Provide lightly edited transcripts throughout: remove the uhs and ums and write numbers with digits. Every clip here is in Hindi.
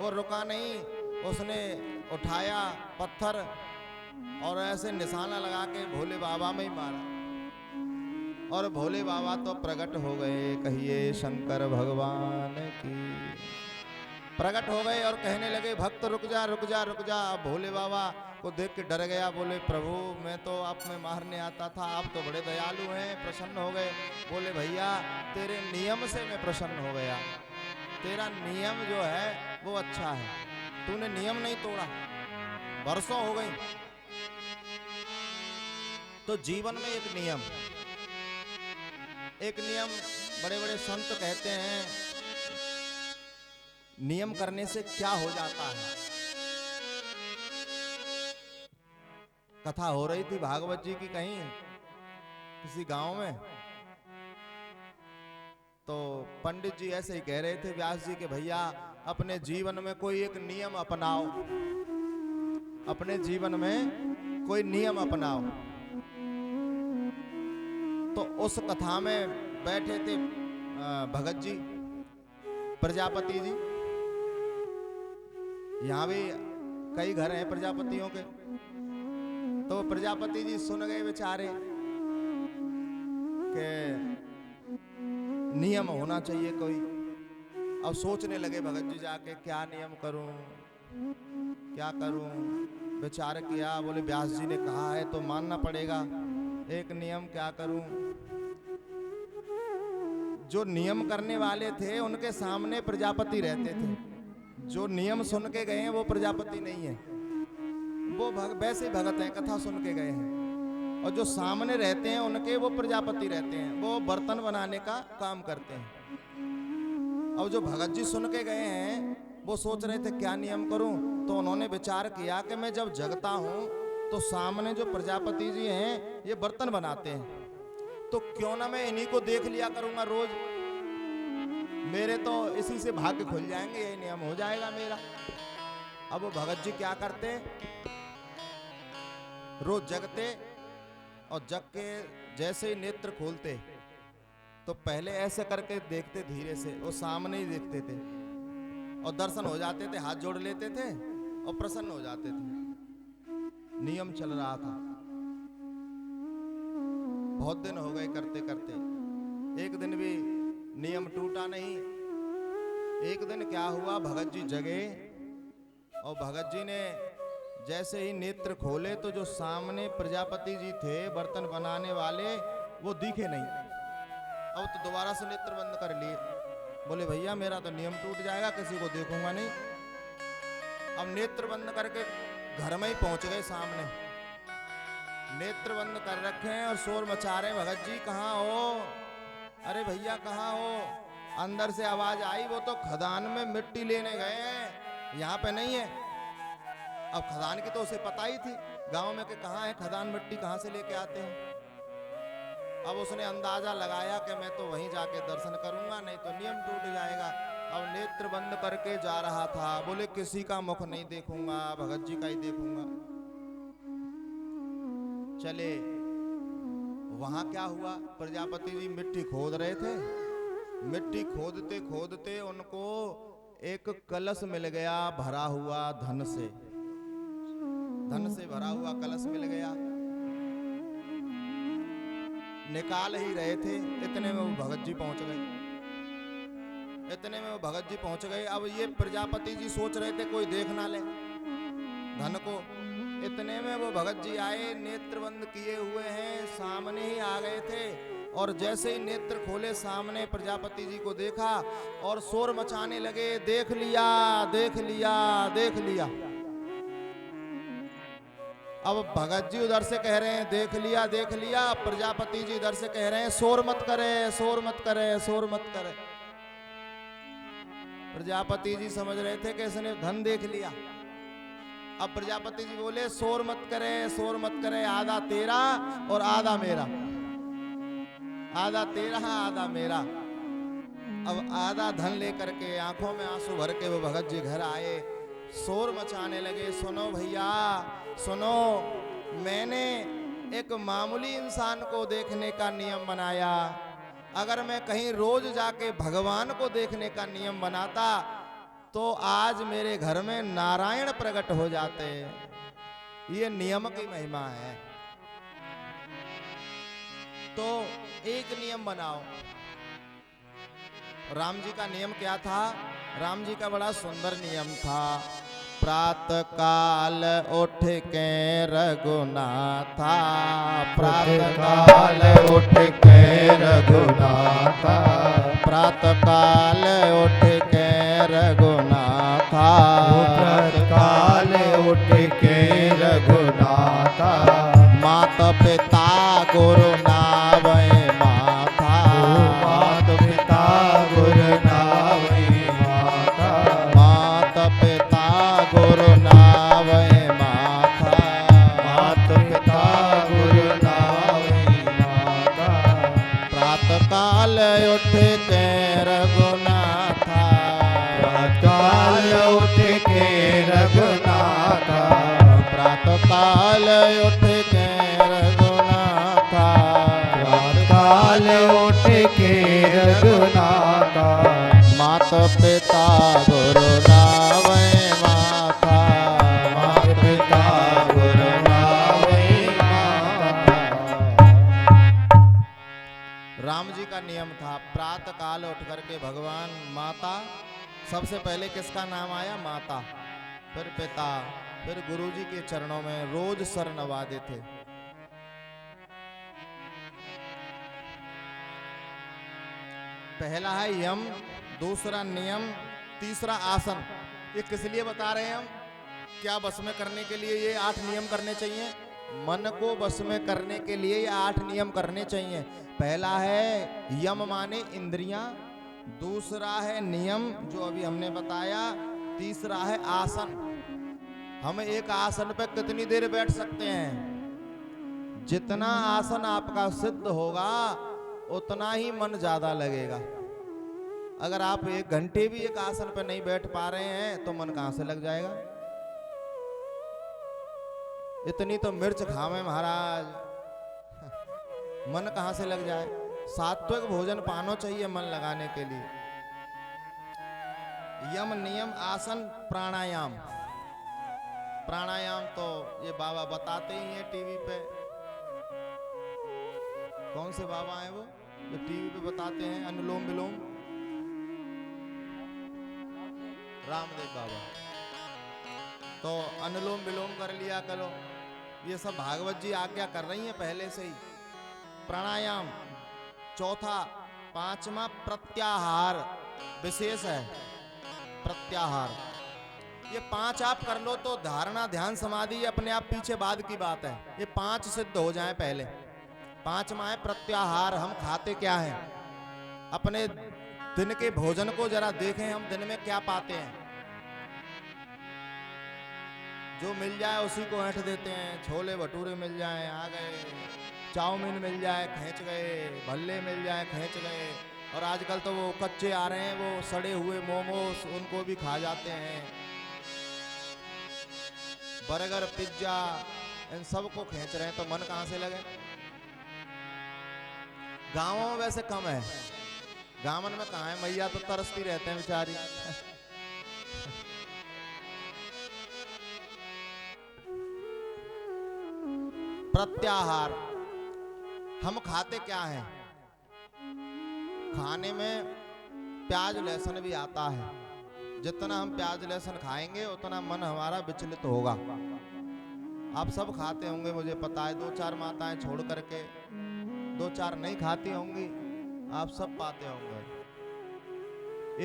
वो रुका नहीं, उसने उठाया पत्थर और ऐसे निशाना लगा के भोले बाबा में ही मारा। और भोले बाबा तो प्रकट हो गए, कहिए शंकर भगवान की। प्रकट हो गए और कहने लगे भक्त रुक जा रुक जा रुक जा। भोले बाबा को देख के डर गया, बोले प्रभु मैं तो आप में मारने आता था, आप तो बड़े दयालु हैं, प्रसन्न हो गए। बोले भैया तेरे नियम से मैं प्रसन्न हो गया, तेरा नियम जो है वो अच्छा है, तूने नियम नहीं तोड़ा, वर्षों हो गई। तो जीवन में एक नियम बड़े बड़े संत कहते हैं, नियम करने से क्या हो जाता है। कथा हो रही थी भागवत जी की कहीं किसी गांव में, तो पंडित जी ऐसे ही कह रहे थे व्यास जी के भैया अपने जीवन में कोई एक नियम अपनाओ, अपने जीवन में कोई नियम अपनाओ। तो उस कथा में बैठे थे भगत जी, प्रजापति जी। यहाँ भी कई घर हैं प्रजापतियों के। तो प्रजापति जी सुन गए बेचारे कि नियम होना चाहिए कोई। अब सोचने लगे भगत जी जाके क्या नियम करूं, क्या करूं। विचार किया, बोले व्यास जी ने कहा है तो मानना पड़ेगा, एक नियम क्या करूं। जो नियम करने वाले थे उनके सामने प्रजापति रहते थे, जो नियम सुन के गए हैं वो प्रजापति नहीं है, वो वैसे भगत हैं, कथा सुन के गए हैं। और जो सामने रहते हैं उनके वो प्रजापति रहते हैं, वो बर्तन बनाने का काम करते हैं। अब जो भगत जी सुन के गए हैं वो सोच रहे थे क्या नियम करूं। तो उन्होंने विचार किया कि मैं जब जगता हूं तो सामने जो प्रजापति जी हैं ये बर्तन बनाते हैं, तो क्यों ना मैं इन्हीं को देख लिया करूंगा रोज, मेरे तो इसी से भाग्य खुल जाएंगे, यही नियम हो जाएगा मेरा। अब वो भगत जी क्या करते, रोज जगते और जग के जैसे ही नेत्र खोलते तो पहले ऐसे करके देखते, धीरे से वो सामने ही देखते थे और दर्शन हो जाते थे, हाथ जोड़ लेते थे और प्रसन्न हो जाते थे। नियम चल रहा था, बहुत दिन हो गए करते करते, एक दिन भी नियम टूटा नहीं। एक दिन क्या हुआ, भगत जी जगे और भगत जी ने जैसे ही नेत्र खोले तो जो सामने प्रजापति जी थे बर्तन बनाने वाले वो दिखे नहीं। अब तो दोबारा से नेत्र बंद कर लिए, बोले भैया मेरा तो नियम टूट जाएगा, किसी को देखूंगा नहीं। अब नेत्र बंद करके घर में ही पहुंच गए सामने, नेत्र बंद कर रखे हैं और शोर मचा रहे हैं, भगत जी कहाँ हो, अरे भैया कहाँ हो। अंदर से आवाज आई वो तो खदान में मिट्टी लेने गए हैं, यहाँ पे नहीं है। अब खदान की तो उसे पता ही थी गांव में कि कहाँ है खदान, मिट्टी कहाँ से लेके आते हैं। अब उसने अंदाजा लगाया कि मैं तो वहीं जाके दर्शन करूंगा, नहीं तो नियम टूट जाएगा। अब नेत्र बंद करके जा रहा था, बोले किसी का मुख नहीं देखूंगा, भगत जी का ही देखूंगा। चले, वहां क्या हुआ, प्रजापति जी मिट्टी खोद रहे थे, मिट्टी खोदते खोदते उनको एक कलश मिल गया भरा हुआ धन से, धन से भरा हुआ कलश मिल गया। निकाल ही रहे थे, इतने में वो भगत जी पहुंच गए, इतने में वो भगत जी पहुंच गए। अब ये प्रजापति जी सोच रहे थे कोई देख ना ले धन को, इतने में वो भगत जी आए, नेत्र बंद किए हुए हैं, सामने ही आ गए थे। और जैसे ही नेत्र खोले सामने प्रजापति जी को देखा और शोर मचाने लगे, देख लिया देख लिया देख लिया। अब भगत जी उधर से कह रहे हैं देख लिया देख लिया, प्रजापति जी इधर से कह रहे हैं शोर मत करे शोर मत करे शोर मत करे। प्रजापति जी समझ रहे थे कि इसने धन देख लिया। अब प्रजापति जी बोले शोर मत करे शोर मत करे, आधा तेरा और आधा मेरा, आधा तेरा आधा मेरा। अब आधा धन लेकर के आंखों में आंसू भर के वो भगत जी घर आए, शोर मचाने लगे, सुनो भैया सुनो, मैंने एक मामूली इंसान को देखने का नियम बनाया, अगर मैं कहीं रोज जाके भगवान को देखने का नियम बनाता तो आज मेरे घर में नारायण प्रकट हो जाते। ये नियम की महिमा है। तो एक नियम बनाओ। राम जी का नियम क्या था? राम जी का बड़ा सुंदर नियम था। प्रातः काल उठ के रघुनाथा, प्रातः काल उठ के रघुनाथा, प्रातः काल उठ के रघुनाथा, प्रातः काल उठ के रघुनाथा, माता पिता गुरु नावै माथा, माता पिता गुरु नावै माता, माता पिता गुरु नावै माथा, माता पिता गुरु नावै माता, प्रातः काल उठ के रघुनाथा, प्रातः काल उठ के रघुनाथा, प्रातः काल उठ के रघुनाथा, प्रातः काल उठ के रघुनाथा, माता पिता गुरु नावै माथा, माता पिता गुरु नावै माता। राम जी का नियम था। प्रातः काल उठ करके भगवान माता, सबसे पहले किसका नाम आया? माता, फिर पिता, फिर गुरु जी के चरणों में रोज सर नवाते थे। पहला है यम, दूसरा नियम, तीसरा आसन। ये किस लिए बता रहे हैं हम? क्या वश में करने के लिए ये 8 नियम करने चाहिए? मन को वश में करने के लिए ये 8 नियम करने चाहिए। पहला है यम माने इंद्रियां, दूसरा है नियम जो अभी हमने बताया, तीसरा है आसन। हम एक आसन पे कितनी देर बैठ सकते हैं? जितना आसन आपका सिद्ध होगा उतना ही मन ज्यादा लगेगा। अगर आप 1 घंटे भी एक आसन पे नहीं बैठ पा रहे हैं तो मन कहां से लग जाएगा? इतनी तो मिर्च खावे महाराज, मन कहां से लग जाए? सात्विक भोजन पाना चाहिए मन लगाने के लिए। यम, नियम, आसन, प्राणायाम। प्राणायाम तो ये बाबा बताते ही हैं टीवी पे। कौन से बाबा हैं वो जो टीवी पे बताते हैं अनुलोम विलोम? रामदेव बाबा। तो अनुलोम विलोम कर लिया करो। ये सब भागवत जी आज्ञा कर रही हैं पहले से ही। प्राणायाम। चौथा, पांचवा प्रत्याहार विशेष है। प्रत्याहार ये 5 आप कर लो तो धारणा, ध्यान, समाधि अपने आप पीछे बाद की बात है। ये 5 सिद्ध हो जाएं पहले। 5वां है प्रत्याहार। हम खाते क्या हैं? अपने दिन के भोजन को जरा देखें, हम दिन में क्या पाते हैं? जो मिल जाए उसी को ऐंठ देते हैं। छोले भटूरे मिल जाए आ गए, चाउमीन मिल जाए खींच गए, भल्ले मिल जाए खींच गए, और आजकल तो वो कच्चे आ रहे हैं, वो सड़े हुए मोमोस, उनको भी खा जाते हैं। बर्गर, पिज्जा, इन सब को खींच रहे हैं तो मन कहां से लगे? गांवों में वैसे कम है, गांवन में कहां है? मैया तो तरसती रहते हैं बेचारी। प्रत्याहार। हम खाते क्या हैं? खाने में प्याज लहसुन भी आता है। जितना हम प्याज लहसुन खाएंगे उतना मन हमारा विचलित होगा। आप सब खाते होंगे मुझे पता है, 2-4 माताएं छोड़ करके 2-4 नहीं खाती होंगी, आप सब पाते होंगे।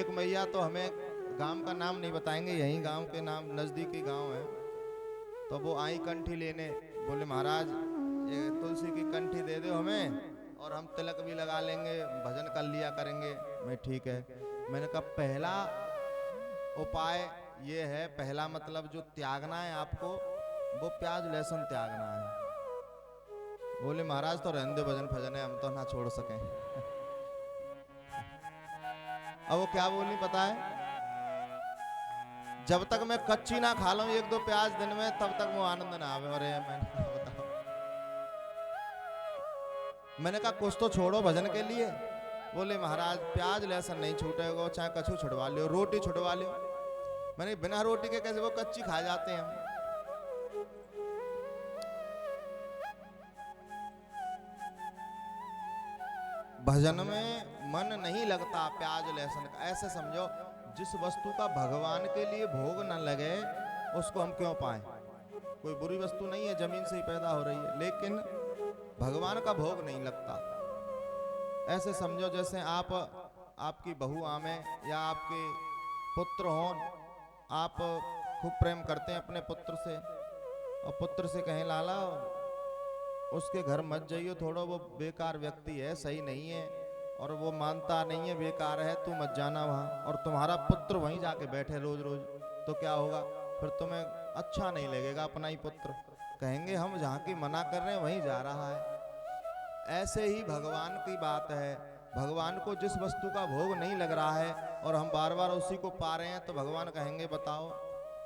एक मैया तो हमें गांव का नाम नहीं बताएंगे, यहीं गांव के नाम, नजदीकी गांव है, तो वो आई कंठी लेने, बोले महाराज ये तुलसी की कंठी दे दो हमें और हम तिलक भी लगा लेंगे, भजन कर लिया करेंगे। मैं ठीक है। मैंने कहा पहला उपाय ये है, पहला मतलब जो त्यागना है आपको, वो प्याज लहसुन त्यागना है। बोले महाराज तो रहने दो, भजन फजन है, हम तो ना छोड़ सकें। अब वो क्या बोली पता है? जब तक मैं कच्ची ना खा लूं 1-2 प्याज दिन में, तब तक वो आनंद ना आवे। अरे मैंने कहा कुछ तो छोड़ो भजन के लिए। बोले महाराज प्याज लहसुन नहीं छूटेगा, चाहे कछु छुड़वा लियो, रोटी छुड़वा लियो। मैंने बिना रोटी के कैसे वो कच्ची खा जाते हैं हम। भजन में मन नहीं लगता प्याज लहसुन का। ऐसे समझो, जिस वस्तु का भगवान के लिए भोग न लगे उसको हम क्यों पाएं। कोई बुरी वस्तु नहीं है, जमीन से ही पैदा हो रही है, लेकिन भगवान का भोग नहीं लगता। ऐसे समझो जैसे आपकी बहू आमे या आपके पुत्र हों, आप खूब प्रेम करते हैं अपने पुत्र से, और पुत्र से कहें लाला उसके घर मत जाइयो, थोड़ा वो बेकार व्यक्ति है, सही नहीं है, और वो मानता नहीं है, बेकार है, तू मत जाना वहाँ। और तुम्हारा पुत्र वहीं जाके बैठे रोज रोज, तो क्या होगा फिर? तुम्हें अच्छा नहीं लगेगा अपना ही पुत्र, कहेंगे हम जहाँ की मना कर रहे हैं वहीं जा रहा है। ऐसे ही भगवान की बात है, भगवान को जिस वस्तु का भोग नहीं लग रहा है और हम बार बार उसी को पा रहे हैं, तो भगवान कहेंगे बताओ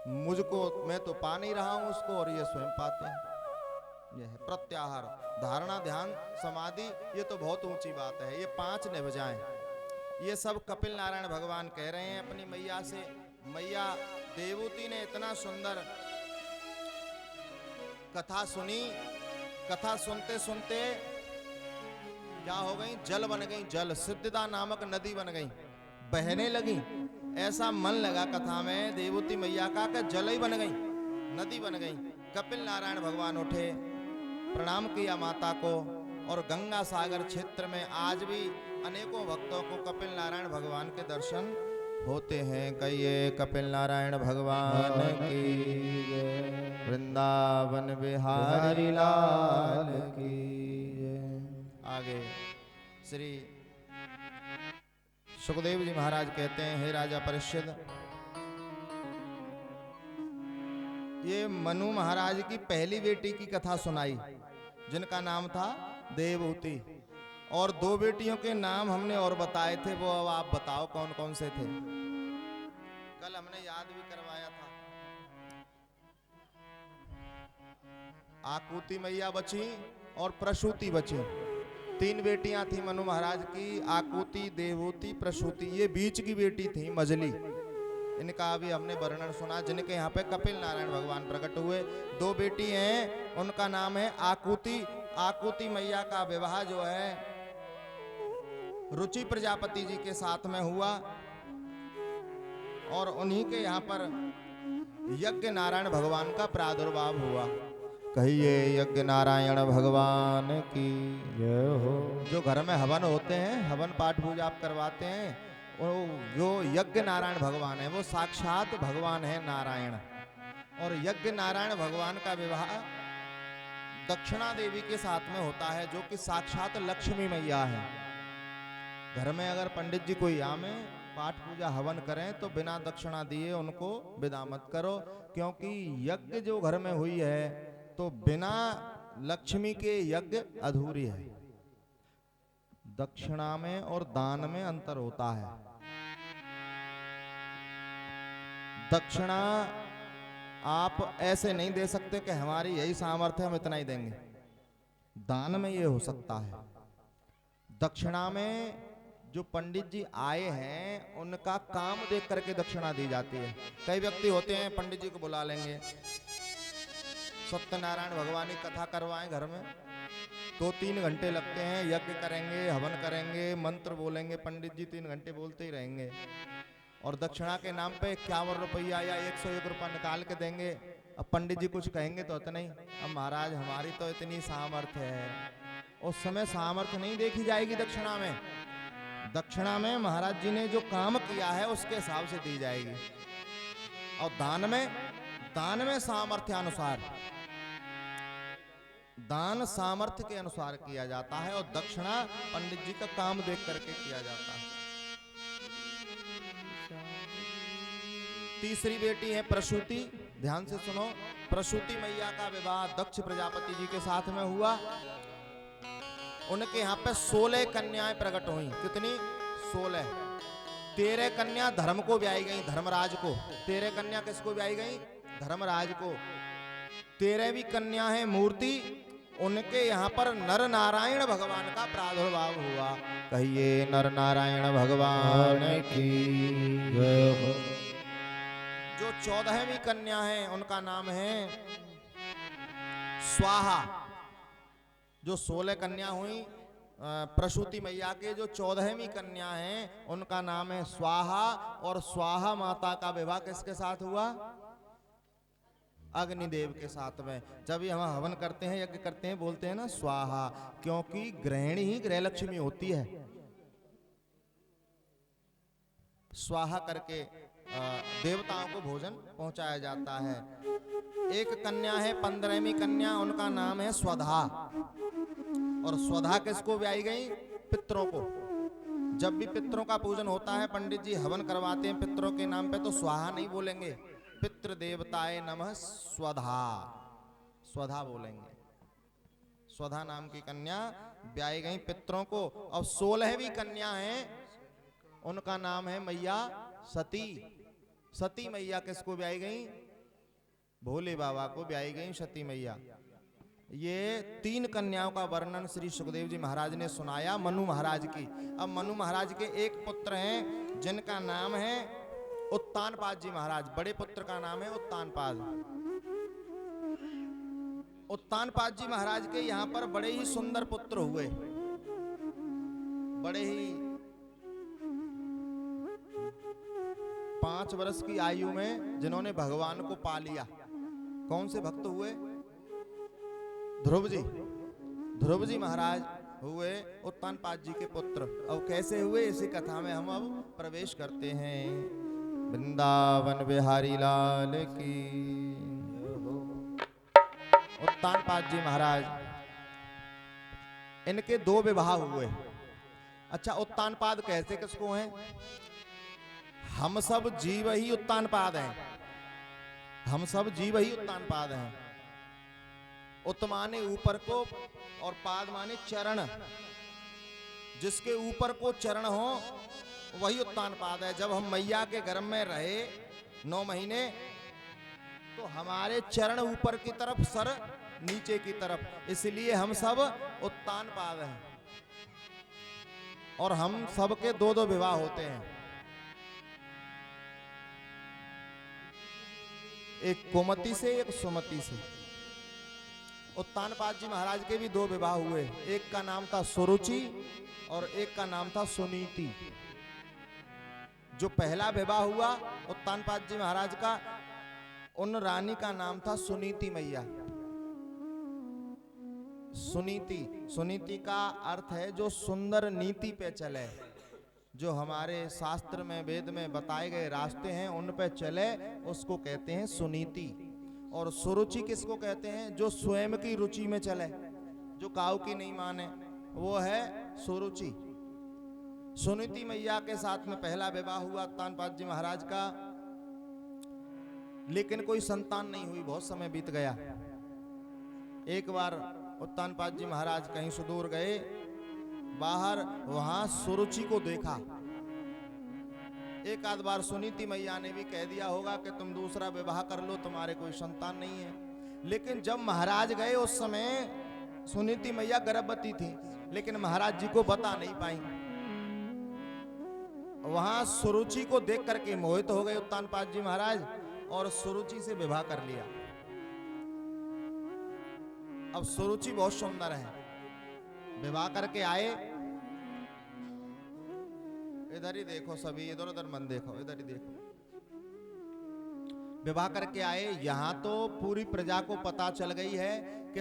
मुझको, मैं तो पा नहीं रहा हूँ उसको और ये स्वयं पाते हैं। यह है प्रत्याहार, धारणा, ध्यान, समाधि, ये तो बहुत ऊंची बात है। ये 5 निभ जाएं, ये सब कपिल नारायण भगवान कह रहे हैं अपनी मैया से। मैया देवूती ने इतना सुंदर कथा सुनी, कथा सुनते सुनते क्या हो गई? जल बन गई, जल, सिद्धदा नामक नदी बन गई, बहने लगी। ऐसा मन लगा कथा में देवूती मैया का कि जल ही बन गई, नदी बन गई। कपिल नारायण भगवान उठे, प्रणाम किया माता को, और गंगा सागर क्षेत्र में आज भी अनेकों भक्तों को कपिल नारायण भगवान के दर्शन होते हैं। कहिए कपिल नारायण भगवान की, वृंदावन बिहारी लाल की। आगे श्री सुखदेव जी महाराज कहते हैं, हे राजा परीक्षित, ये मनु महाराज की पहली बेटी की कथा सुनाई जिनका नाम था देवहूति, और 2 बेटियों के नाम हमने और बताए थे, वो अब आप बताओ कौन कौन से थे। कल हमने याद भी करवाया था। आकुति मैया बची और प्रसूति बची। 3 बेटियां थी मनु महाराज की, आकुति, देवहूति, प्रसूति। ये बीच की बेटी थी मजली, इनका भी हमने वर्णन सुना, जिनके यहाँ पे कपिल नारायण भगवान प्रकट हुए। 2 बेटी हैं, उनका नाम है आकुति। आकुति मैया का विवाह जो है रुचि प्रजापति जी के साथ में हुआ, और उन्हीं के यहाँ पर यज्ञ नारायण भगवान का प्रादुर्भाव हुआ। कहिए यज्ञ नारायण भगवान की जय हो। जो घर में हवन होते हैं, हवन पाठ पूजा आप करवाते हैं, जो यज्ञ नारायण भगवान है वो साक्षात भगवान है नारायण। और यज्ञ नारायण भगवान का विवाह दक्षिणा देवी के साथ में होता है, जो कि साक्षात लक्ष्मी मैया है। घर में अगर पंडित जी कोई आमे, पाठ पूजा हवन करें, तो बिना दक्षिणा दिए उनको विदा मत करो, क्योंकि यज्ञ जो घर में हुई है तो बिना लक्ष्मी के यज्ञ अधूरी है। दक्षिणा में और दान में अंतर होता है। दक्षिणा आप ऐसे नहीं दे सकते कि हमारी यही सामर्थ्य है हम इतना ही देंगे। दान में ये हो सकता है। दक्षिणा में जो पंडित जी आए हैं उनका काम देख करके दक्षिणा दी जाती है। कई व्यक्ति होते हैं पंडित जी को बुला लेंगे, सत्यनारायण भगवान की कथा करवाएं घर में, 2-3 घंटे लगते हैं, यज्ञ करेंगे, हवन करेंगे, मंत्र बोलेंगे, पंडित जी 3 घंटे बोलते ही रहेंगे, और दक्षिणा के नाम पे 51 रुपया या 101 रुपया निकाल के देंगे। अब पंडित जी कुछ कहेंगे तो इतना ही, अब महाराज हमारी तो इतनी सामर्थ्य है। उस समय सामर्थ्य नहीं देखी जाएगी दक्षिणा में। दक्षिणा में महाराज जी ने जो काम किया है उसके हिसाब से दी जाएगी। और दान में सामर्थ्यानुसार, दान सामर्थ्य के अनुसार किया जाता है, और दक्षिणा पंडित जी का काम देख करके किया जाता है। तीसरी बेटी है प्रसूति। ध्यान से सुनो, प्रसूति मैया का विवाह दक्ष प्रजापति जी के साथ में हुआ। उनके यहाँ पे 16 कन्याएं प्रकट हुई। कितनी? 16। 13 कन्या धर्म को ब्याई गई, धर्मराज को। 13 कन्या किसको ब्याई गई? धर्मराज को। 13वीं कन्या है मूर्ति, उनके यहाँ पर नर नारायण भगवान का प्रादुर्भाव हुआ। कहिए नर नारायण भगवान की जय हो। जो जो 14वीं कन्या है उनका नाम है स्वाहा। जो 16 कन्या हुई प्रसूति मैया के, जो 14वीं कन्या हैं उनका नाम है स्वाहा। और स्वाहा माता का विवाह किसके साथ हुआ? अग्निदेव के साथ में। जब भी हम हवन करते हैं, यज्ञ करते हैं, बोलते हैं ना स्वाहा, क्योंकि गृहिणी ही गृह लक्ष्मी होती है। स्वाहा करके देवताओं को भोजन पहुंचाया जाता है। एक कन्या है 15वीं कन्या, उनका नाम है स्वधा। और स्वधा किसको ब्याई गई? पितरों को। जब भी पितरों का पूजन होता है, पंडित जी हवन करवाते हैं पितरों के नाम पे, तो स्वाहा नहीं बोलेंगे, पितृ देवताए नमः स्वधा, स्वधा बोलेंगे। स्वधा नाम की कन्या ब्याई गई पितरों को। और 16वीं कन्या है, उनका नाम है मैया सती। सती मैया किसको ब्याई गई? भोले बाबा को ब्याई गई सती मैया। ये 3 कन्याओं का वर्णन श्री सुखदेव जी महाराज ने सुनाया मनु महाराज की। अब मनु महाराज के एक पुत्र हैं जिनका नाम है उत्तानपाद जी महाराज। बड़े पुत्र का नाम है उत्तानपाद। उत्तानपाद जी महाराज के यहाँ पर बड़े ही सुंदर पुत्र हुए। बड़े ही 5 वर्ष की आयु में जिन्होंने भगवान को पा लिया। कौन से भक्त हुए? ध्रुव जी। ध्रुव जी महाराज हुए उत्तानपाद जी के पुत्र। अब कैसे हुए, इसी कथा में हम अब प्रवेश करते हैं। वृंदावन बिहारी लाल की। उत्तानपाद जी महाराज, इनके 2 विवाह हुए। अच्छा, उत्तानपाद कहते किसको हैं? हम सब जीव ही उत्तानपाद हैं। हम सब जीव ही उत्तानपाद हैं। उत माने ऊपर को और पाद माने चरण। जिसके ऊपर को चरण हो वही उत्तानपाद है। जब हम मैया के गर्भ में रहे 9 महीने, तो हमारे चरण ऊपर की तरफ, सर नीचे की तरफ, इसलिए हम सब उत्तानपाद हैं। और हम सबके 2-2 विवाह होते हैं। एक कोमति से, एक सुमति से। उत्तानपाद जी महाराज के भी 2 विवाह हुए। एक का नाम था सुरुचि और एक का नाम था सुनीति। जो पहला विवाह हुआ उत्तानपाद जी महाराज का, उन रानी का नाम था सुनीति मैया। सुनीति, सुनीति का अर्थ है जो सुंदर नीति पे चले। जो हमारे शास्त्र में, वेद में बताए गए रास्ते हैं उन पे चले, उसको कहते हैं सुनीति। और सुरुचि किसको कहते हैं? जो स्वयं की रुचि में चले, जो काऊ की नहीं माने, वो है सुरुचि। सुनीति मैया के साथ में पहला विवाह हुआ उत्तानपाद जी महाराज का, लेकिन कोई संतान नहीं हुई। बहुत समय बीत गया। एक बार उत्तानपाद जी महाराज कहीं सुदूर गए बाहर, वहां सुरुचि को देखा। एक आध बार सुनीति मैया ने भी कह दिया होगा कि तुम दूसरा विवाह कर लो, तुम्हारे कोई संतान नहीं है। लेकिन जब महाराज गए उस समय सुनीति मैया गर्भवती थी, लेकिन महाराज जी को बता नहीं पाई। वहां सुरुचि को देख करके मोहित हो गए उत्तानपाद जी महाराज और सुरुचि से विवाह कर लिया। अब सुरुचि बहुत सुंदर है। विवाह करके आए, इधर ही देखो सभी, इधर उधर मन देखो, इधर ही देखो। विवाह करके आए, यहां तो पूरी प्रजा को पता चल गई है कि